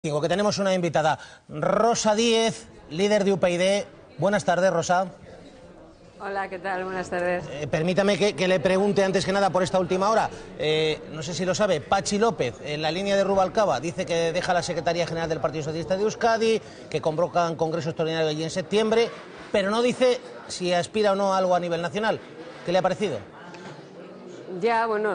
Que tenemos una invitada, Rosa Díez, líder de UPyD. Buenas tardes, Rosa. Hola, ¿qué tal? Buenas tardes. Permítame que le pregunte antes que nada por esta última hora. No sé si lo sabe, Patxi López, en la línea de Rubalcaba, dice que deja la Secretaría General del Partido Socialista de Euskadi, que convocan congreso extraordinario allí en septiembre, pero no dice si aspira o no a algo a nivel nacional. ¿Qué le ha parecido? Ya, bueno,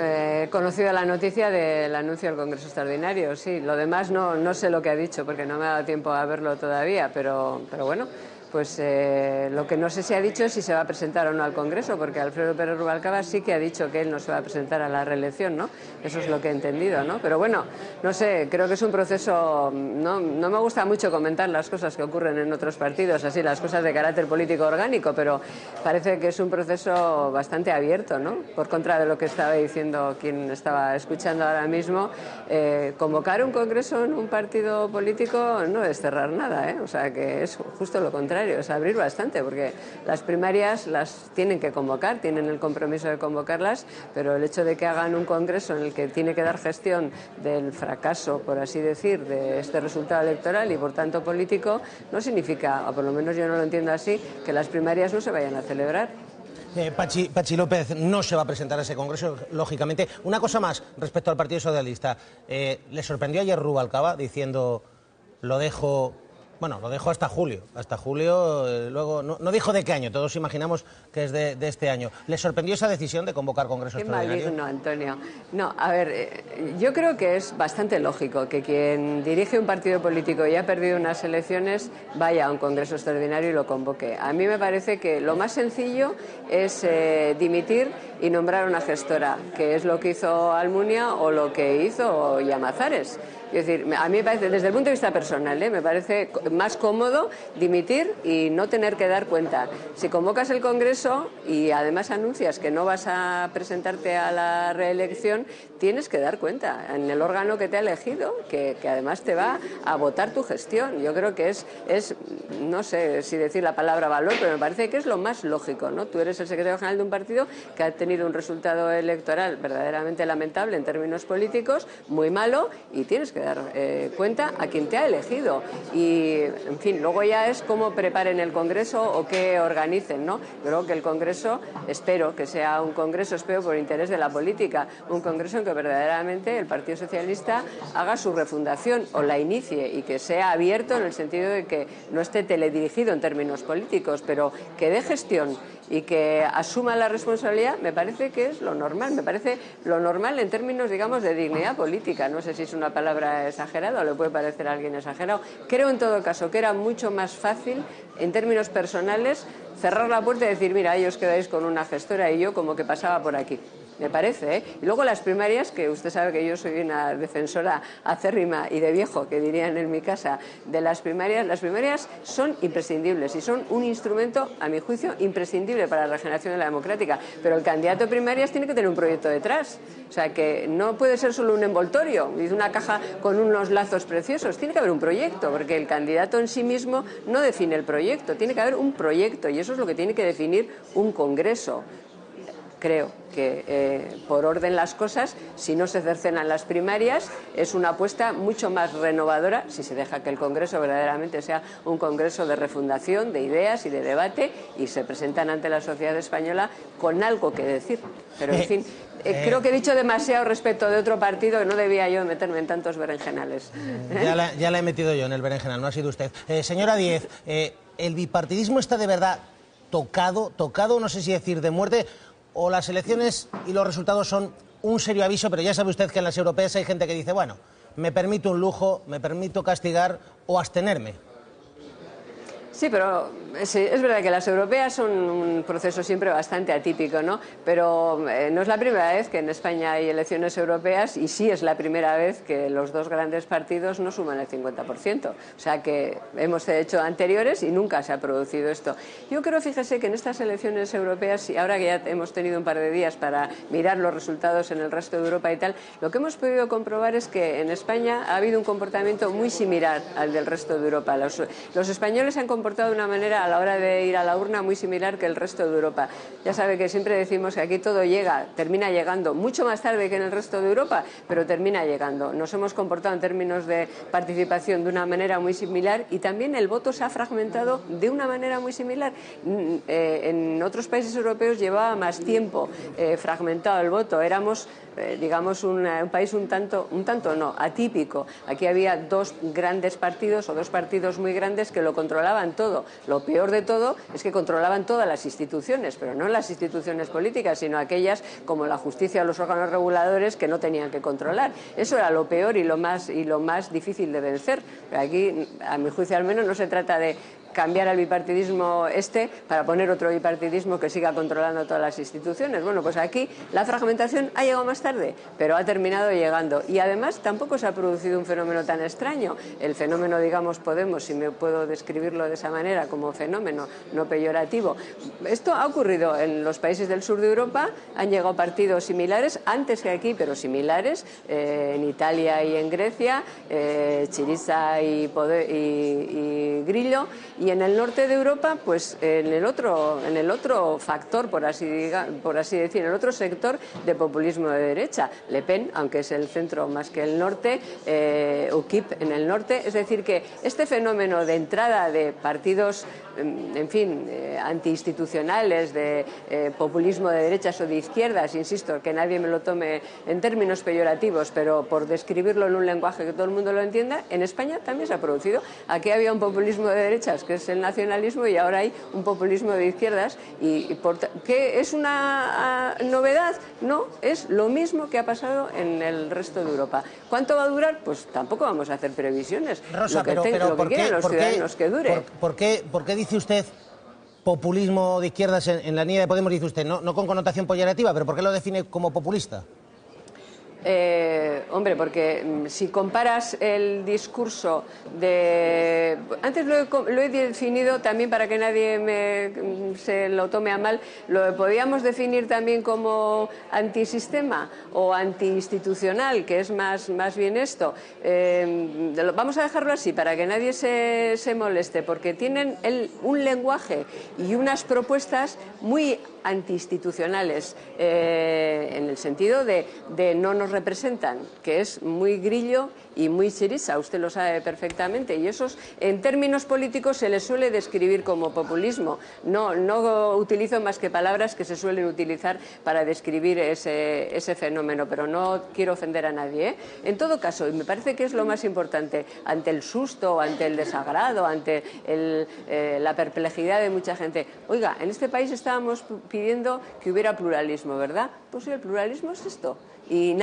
he conocido la noticia del anuncio del Congreso Extraordinario, sí. Lo demás no sé lo que ha dicho, porque no me ha dado tiempo a verlo todavía, pero bueno, pues lo que no sé si ha dicho es si se va a presentar o no al Congreso, porque Alfredo Pérez Rubalcaba sí que ha dicho que él no se va a presentar a la reelección, ¿no? Eso es lo que he entendido, ¿no? Pero bueno, no sé, creo que es un proceso... No me gusta mucho comentar las cosas que ocurren en otros partidos, así, las cosas de carácter político orgánico, pero parece que es un proceso bastante abierto, ¿no? Por contra de lo que estaba diciendo quien estaba escuchando ahora mismo, convocar un congreso en un partido político no es cerrar nada, ¿eh? O sea, que es justo lo contrario, es abrir bastante, porque las primarias las tienen que convocar, tienen el compromiso de convocarlas, pero el hecho de que hagan un congreso en el que tiene que dar gestión del fracaso, por así decir, de este resultado electoral y por tanto político, no significa, o por lo menos yo no lo entiendo así, que las primarias no se vayan a celebrar. Patxi López no se va a presentar a ese congreso, lógicamente. Una cosa más respecto al Partido Socialista. ¿Le sorprendió ayer Rubalcaba diciendo lo dejo hasta julio? Hasta julio, luego no dijo de qué año, todos imaginamos que es de este año. ¿Le sorprendió esa decisión de convocar congreso extraordinario? Qué maligno, Antonio. No, a ver, yo creo que es bastante lógico que quien dirige un partido político y ha perdido unas elecciones vaya a un congreso extraordinario y lo convoque. A mí me parece que lo más sencillo es dimitir y nombrar una gestora, que es lo que hizo Almunia o lo que hizo Llamazares. Es decir, a mí me parece, desde el punto de vista personal, me parece más cómodo dimitir y no tener que dar cuenta. Si convocas el Congreso y además anuncias que no vas a presentarte a la reelección, tienes que dar cuenta en el órgano que te ha elegido, que además te va a votar tu gestión. Yo creo que es, no sé si decir la palabra valor, pero me parece que es lo más lógico, ¿no? Tú eres el secretario general de un partido que ha tenido un resultado electoral verdaderamente lamentable en términos políticos, muy malo, y tienes que dar cuenta a quien te ha elegido. Y, en fin, luego ya es cómo preparen el Congreso o qué organicen, ¿no? Creo que el Congreso, espero que sea un Congreso, espero por interés de la política, un Congreso en que verdaderamente el Partido Socialista haga su refundación o la inicie y que sea abierto en el sentido de que no esté teledirigido en términos políticos, pero que dé gestión y que asuma la responsabilidad. Me parece que es lo normal, me parece lo normal en términos, digamos, de dignidad política. No sé si es una palabra exagerada o le puede parecer a alguien exagerado. Creo en todo caso que era mucho más fácil en términos personales cerrar la puerta y decir, mira, ahí os quedáis con una gestora y yo como que pasaba por aquí. Me parece, ¿eh? Y luego las primarias, que usted sabe que yo soy una defensora acérrima y de viejo, que dirían en mi casa, de las primarias son imprescindibles y son un instrumento, a mi juicio, imprescindible para la regeneración de la democrática. Pero el candidato de primarias tiene que tener un proyecto detrás. O sea, que no puede ser solo un envoltorio y una caja con unos lazos preciosos. Tiene que haber un proyecto, porque el candidato en sí mismo no define el proyecto. Tiene que haber un proyecto y eso es lo que tiene que definir un congreso. Creo que por orden las cosas, si no se cercenan las primarias, es una apuesta mucho más renovadora si se deja que el Congreso verdaderamente sea un Congreso de refundación, de ideas y de debate y se presentan ante la sociedad española con algo que decir. Pero en fin, creo que he dicho demasiado respecto de otro partido, que no debía yo meterme en tantos berenjenales. Ya la he metido yo en el berenjenal, no ha sido usted. Señora Díez, ¿el bipartidismo está de verdad tocado, no sé si decir de muerte, o las elecciones y los resultados son un serio aviso, pero ya sabe usted que en las europeas hay gente que dice, bueno, me permito un lujo, me permito castigar o abstenerme? Sí, pero sí, es verdad que las europeas son un proceso siempre bastante atípico, ¿no? Pero no es la primera vez que en España hay elecciones europeas y sí es la primera vez que los dos grandes partidos no suman el 50%. O sea que hemos hecho anteriores y nunca se ha producido esto. Yo creo, fíjese, que en estas elecciones europeas, y ahora que ya hemos tenido un par de días para mirar los resultados en el resto de Europa y tal, lo que hemos podido comprobar es que en España ha habido un comportamiento muy similar al del resto de Europa. Los españoles han comportado comportado de una manera a la hora de ir a la urna muy similar que el resto de Europa. Ya sabe que siempre decimos que aquí todo termina llegando mucho más tarde que en el resto de Europa, pero termina llegando. Nos hemos comportado en términos de participación de una manera muy similar y también el voto se ha fragmentado de una manera muy similar. En otros países europeos llevaba más tiempo fragmentado el voto. Éramos digamos un país un tanto no, atípico. Aquí había dos grandes partidos o dos partidos muy grandes que lo controlaban todo. Lo peor de todo es que controlaban todas las instituciones, pero no las instituciones políticas, sino aquellas como la justicia o los órganos reguladores que no tenían que controlar. Eso era lo peor y lo más difícil de vencer. Aquí, a mi juicio al menos, no se trata de cambiar al bipartidismo para poner otro bipartidismo que siga controlando todas las instituciones. Bueno, pues aquí la fragmentación ha llegado más tarde, pero ha terminado llegando. Y además tampoco se ha producido un fenómeno tan extraño. El fenómeno, digamos, Podemos, si me puedo describirlo de esa manera, como fenómeno no peyorativo. Esto ha ocurrido en los países del sur de Europa, han llegado partidos similares, antes que aquí, pero similares, en Italia y en Grecia, Syriza y Grillo. Y en el norte de Europa, pues en el otro factor, por así decir, en el otro sector de populismo de derecha, Le Pen, aunque es el centro más que el norte, UKIP en el norte. Es decir, que este fenómeno de entrada de partidos, en fin, antiinstitucionales, de populismo de derechas o de izquierdas, insisto, que nadie me lo tome en términos peyorativos, pero por describirlo en un lenguaje que todo el mundo lo entienda, en España también se ha producido. Aquí había un populismo de derechas, que es el nacionalismo, y ahora hay un populismo de izquierdas. ¿Qué es una novedad? No, es lo mismo que ha pasado en el resto de Europa. ¿Cuánto va a durar? Pues tampoco vamos a hacer previsiones. Rosa, lo que quieren los ciudadanos que dure. ¿Por qué dice usted populismo de izquierdas en la línea de Podemos? Dice usted, no con connotación peyorativa, pero ¿por qué lo define como populista? Hombre, porque si comparas el discurso de... Antes lo he definido también para que nadie se lo tome a mal. Lo podíamos definir también como antisistema o antiinstitucional, que es más bien esto. Vamos a dejarlo así para que nadie se moleste, porque tienen un lenguaje y unas propuestas muy antiinstitucionales, en el sentido de no nos representan, que es muy Grillo y muy Syriza, usted lo sabe perfectamente, y esos en términos políticos se les suele describir como populismo. No utilizo más que palabras que se suelen utilizar para describir ese fenómeno, pero no quiero ofender a nadie, ¿eh? En todo caso, y me parece que es lo más importante, ante el susto, ante el desagrado, ante la perplejidad de mucha gente. Oiga, en este país estábamos pidiendo que hubiera pluralismo, ¿verdad? Pues sí, el pluralismo es esto. Y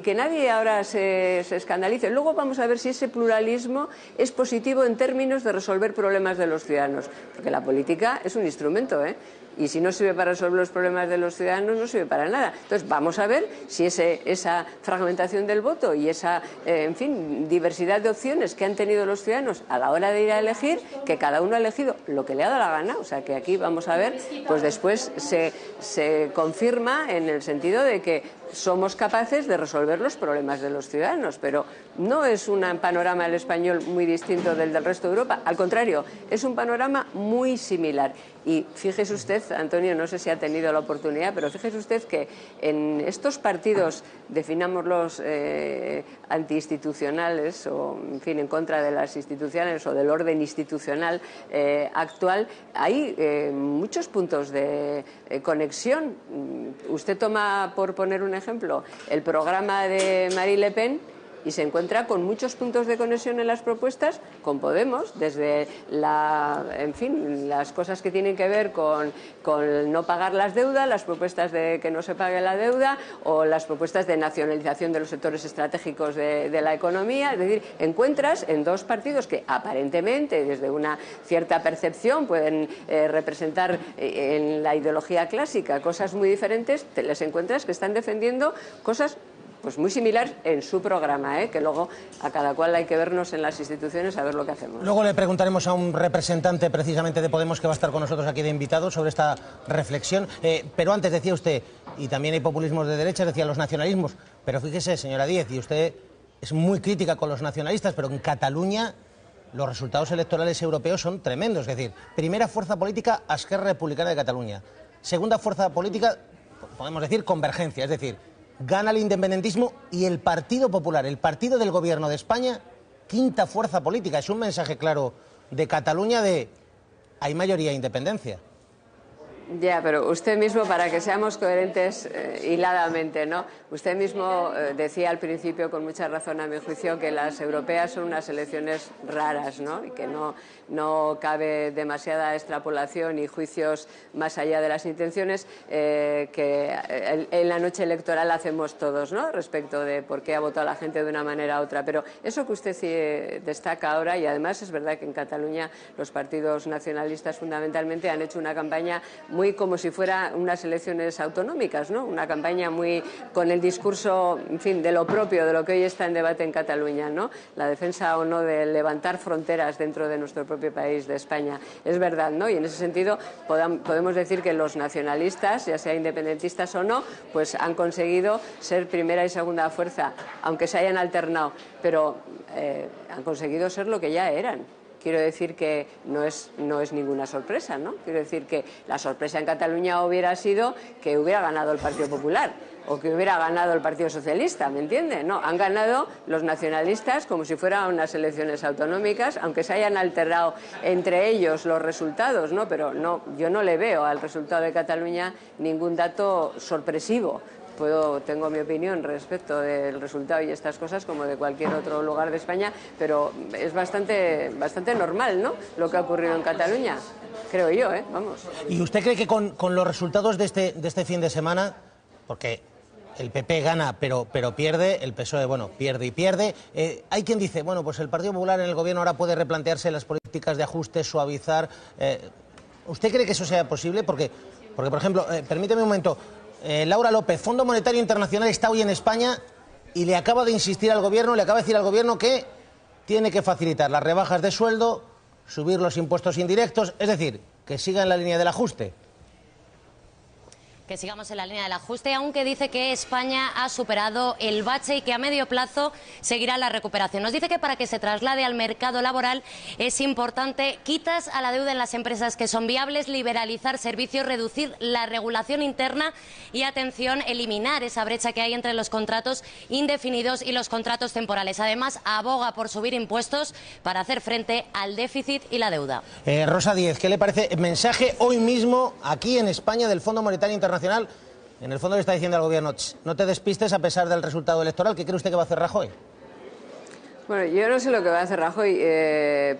que nadie ahora se escandalice. Luego vamos a ver si ese pluralismo es positivo en términos de resolver problemas de los ciudadanos. Porque la política es un instrumento, ¿eh? Y si no sirve para resolver los problemas de los ciudadanos, no sirve para nada. Entonces, vamos a ver si esa fragmentación del voto y esa, en fin, diversidad de opciones que han tenido los ciudadanos a la hora de ir a elegir, que cada uno ha elegido lo que le ha dado la gana. O sea, que aquí vamos a ver, pues después se confirma en el sentido de que somos capaces de resolver los problemas de los ciudadanos, pero no es un panorama el español muy distinto del resto de Europa. Al contrario, es un panorama muy similar. Y fíjese usted, Antonio, no sé si ha tenido la oportunidad, pero fíjese usted que en estos partidos, definámoslos antiinstitucionales o, en fin, en contra de las instituciones o del orden institucional actual, hay muchos puntos de conexión. Usted toma, por poner un ejemplo, el programa de Marine Le Pen y se encuentra con muchos puntos de conexión en las propuestas con Podemos, desde en fin, las cosas que tienen que ver con no pagar las deudas, las propuestas de que no se pague la deuda o las propuestas de nacionalización de los sectores estratégicos de la economía. Es decir, encuentras en dos partidos que aparentemente, desde una cierta percepción, pueden representar en la ideología clásica cosas muy diferentes, te les encuentras que están defendiendo cosas pues muy similar en su programa, que luego a cada cual hay que vernos en las instituciones a ver lo que hacemos. Luego le preguntaremos a un representante precisamente de Podemos que va a estar con nosotros aquí de invitado sobre esta reflexión. Pero antes decía usted, y también hay populismos de derecha, decía los nacionalismos, pero fíjese, señora Díez, y usted es muy crítica con los nacionalistas, pero en Cataluña los resultados electorales europeos son tremendos. Es decir, primera fuerza política, Esquerra Republicana de Cataluña. Segunda fuerza política, podemos decir, Convergencia. Es decir, gana el independentismo y el Partido Popular, el partido del gobierno de España, quinta fuerza política. Es un mensaje claro de Cataluña de hay mayoría e independencia. Ya, pero usted mismo, para que seamos coherentes hiladamente, ¿no? Usted mismo decía al principio, con mucha razón a mi juicio, que las europeas son unas elecciones raras, ¿no? Y que no cabe demasiada extrapolación y juicios más allá de las intenciones que en la noche electoral hacemos todos, ¿no? Respecto de por qué ha votado la gente de una manera u otra. Pero eso que usted sí destaca ahora, y además es verdad que en Cataluña los partidos nacionalistas fundamentalmente han hecho una campaña muy como si fuera unas elecciones autonómicas, ¿no? Una campaña muy con el discurso, en fin, de lo propio, de lo que hoy está en debate en Cataluña, ¿no? La defensa o no de levantar fronteras dentro de nuestro propio país, de España. Es verdad, ¿no? Y en ese sentido podemos decir que los nacionalistas, ya sea independentistas o no, pues han conseguido ser primera y segunda fuerza, aunque se hayan alternado, pero han conseguido ser lo que ya eran. Quiero decir que no es ninguna sorpresa, ¿no? Quiero decir que la sorpresa en Cataluña hubiera sido que hubiera ganado el Partido Popular o que hubiera ganado el Partido Socialista, ¿me entiende? No, han ganado los nacionalistas como si fueran unas elecciones autonómicas, aunque se hayan alterado entre ellos los resultados, ¿no? Pero no, yo no le veo al resultado de Cataluña ningún dato sorpresivo. Tengo mi opinión respecto del resultado y estas cosas como de cualquier otro lugar de España, pero es bastante normal, ¿no?, lo que ha ocurrido en Cataluña, creo yo, vamos. ¿Y usted cree que con los resultados de este fin de semana, porque el PP gana pero pierde, el PSOE, bueno, pierde y pierde, hay quien dice, bueno, pues el Partido Popular en el gobierno ahora puede replantearse las políticas de ajuste, suavizar... ¿Usted cree que eso sea posible? Porque por ejemplo, permíteme un momento... Laura López, Fondo Monetario Internacional está hoy en España y le acaba de insistir al gobierno, le acaba de decir al gobierno que tiene que facilitar las rebajas de sueldo, subir los impuestos indirectos, es decir, que siga en la línea del ajuste. Que sigamos en la línea del ajuste, aunque dice que España ha superado el bache y que a medio plazo seguirá la recuperación. Nos dice que para que se traslade al mercado laboral es importante quitas a la deuda en las empresas que son viables, liberalizar servicios, reducir la regulación interna y, atención, eliminar esa brecha que hay entre los contratos indefinidos y los contratos temporales. Además, aboga por subir impuestos para hacer frente al déficit y la deuda. Rosa Díez, ¿qué le parece el mensaje hoy mismo aquí en España del Fondo Monetario Internacional? En el fondo le está diciendo al gobierno, no te despistes a pesar del resultado electoral. ¿Qué cree usted que va a hacer Rajoy? Bueno, yo no sé lo que va a hacer Rajoy,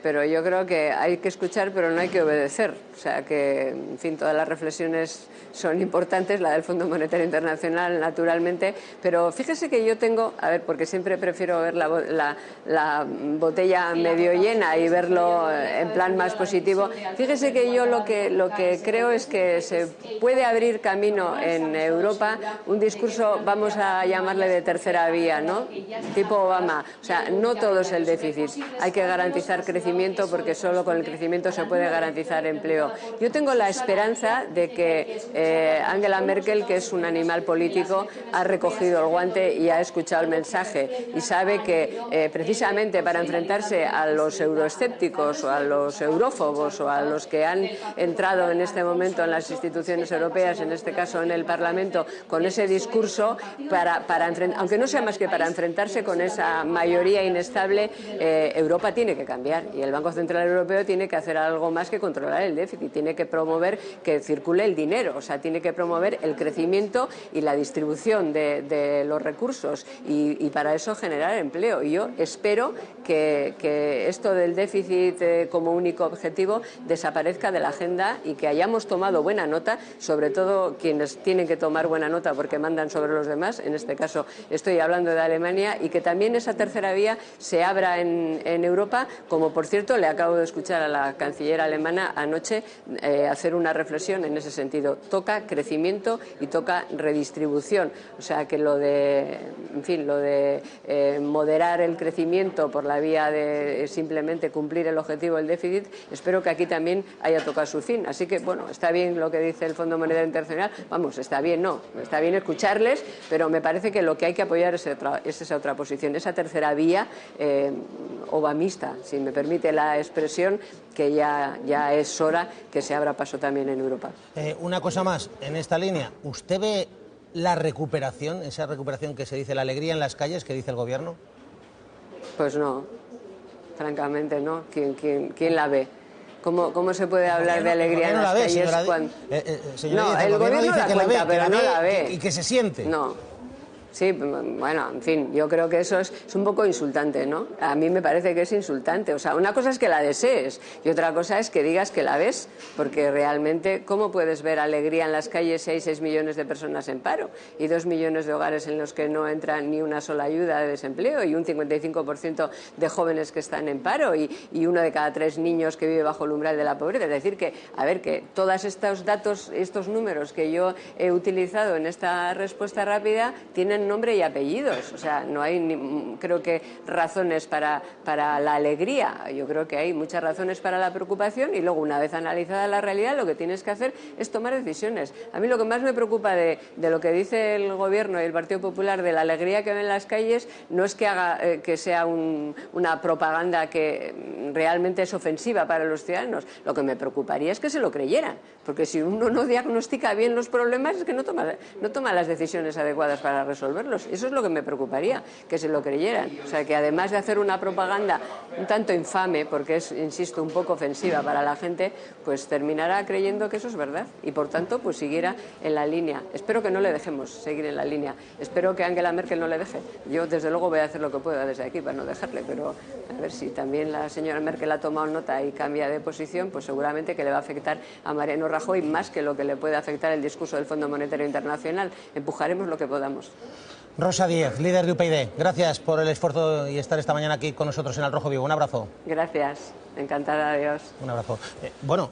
pero yo creo que hay que escuchar, pero no hay que obedecer. O sea que, en fin, todas las reflexiones son importantes, la del Fondo Monetario Internacional, naturalmente, pero fíjese que yo tengo, a ver, porque siempre prefiero ver la botella medio llena y verlo en plan más positivo. Fíjese que yo lo que creo es que se puede abrir camino en Europa un discurso, vamos a llamarle de tercera vía, ¿no? Tipo Obama. O sea, no todo es el déficit. Hay que garantizar crecimiento porque solo con el crecimiento se puede garantizar empleo. Yo tengo la esperanza de que Angela Merkel, que es un animal político, ha recogido el guante y ha escuchado el mensaje y sabe que precisamente para enfrentarse a los euroescépticos o a los eurófobos o a los que han entrado en este momento en las instituciones europeas, en este caso en el Parlamento, con ese discurso, aunque no sea más que para enfrentarse con esa mayoría inestable, Europa tiene que cambiar y el Banco Central Europeo tiene que hacer algo más que controlar el déficit, tiene que promover que circule el dinero, o sea, tiene que promover el crecimiento y la distribución de los recursos y para eso generar empleo. Y yo espero que esto del déficit como único objetivo desaparezca de la agenda y que hayamos tomado buena nota, sobre todo quienes tienen que tomar buena nota porque mandan sobre los demás, en este caso estoy hablando de Alemania, y que también esa tercera vía se abra en Europa, como por cierto le acabo de escuchar a la canciller alemana anoche hacer una reflexión en ese sentido. Toca crecimiento y toca redistribución, o sea que lo de moderar el crecimiento por la vía de simplemente cumplir el objetivo del déficit, espero que aquí también haya tocado su fin. Así que bueno, está bien lo que dice el Fondo Monetario Internacional, vamos, está bien escucharles, pero me parece que lo que hay que apoyar es esa otra posición, esa tercera vía obamista, si me permite la expresión, que ya es hora que se abra paso también en Europa. Una cosa más, en esta línea, ¿usted ve la recuperación, esa recuperación que se dice, la alegría en las calles, que dice el Gobierno? Pues no, francamente no. ¿Quién la ve? ¿Cómo se puede hablar de alegría en las calles cuando...? No, el Gobierno dice que la ve, pero no la ve. Y que se siente. No. Sí, bueno, en fin, yo creo que eso es un poco insultante, ¿no? A mí me parece que es insultante. O sea, una cosa es que la desees y otra cosa es que digas que la ves, porque realmente, ¿cómo puedes ver alegría en las calles si hay 6 millones de personas en paro y 2 millones de hogares en los que no entra ni una sola ayuda de desempleo y un 55% de jóvenes que están en paro y 1 de cada 3 niños que vive bajo el umbral de la pobreza? Es decir, que, a ver, que todos estos datos, estos números que yo he utilizado en esta respuesta rápida tienen nombre y apellidos. O sea, no hay, creo que, razones para la alegría. Yo creo que hay muchas razones para la preocupación y luego, una vez analizada la realidad, lo que tienes que hacer es tomar decisiones. A mí lo que más me preocupa de lo que dice el Gobierno y el Partido Popular de la alegría que ven en las calles no es que haga que sea una propaganda que realmente es ofensiva para los ciudadanos. Lo que me preocuparía es que se lo creyeran, porque si uno no diagnostica bien los problemas es que no toma las decisiones adecuadas para resolverlos. Eso es lo que me preocuparía, que se lo creyeran. O sea, que además de hacer una propaganda un tanto infame, porque es, insisto, un poco ofensiva para la gente, pues terminará creyendo que eso es verdad y, por tanto, pues siguiera en la línea. Espero que no le dejemos seguir en la línea. Espero que Angela Merkel no le deje. Yo, desde luego, voy a hacer lo que pueda desde aquí para no dejarle, pero a ver si también la señora Merkel ha tomado nota y cambia de posición, pues seguramente que le va a afectar a Mariano Rajoy más que lo que le puede afectar el discurso del Fondo Monetario Internacional. Empujaremos lo que podamos. Rosa Díez, líder de UPyD, gracias por el esfuerzo y estar esta mañana aquí con nosotros en Al Rojo Vivo. Un abrazo. Gracias, encantada, adiós. Un abrazo. Bueno.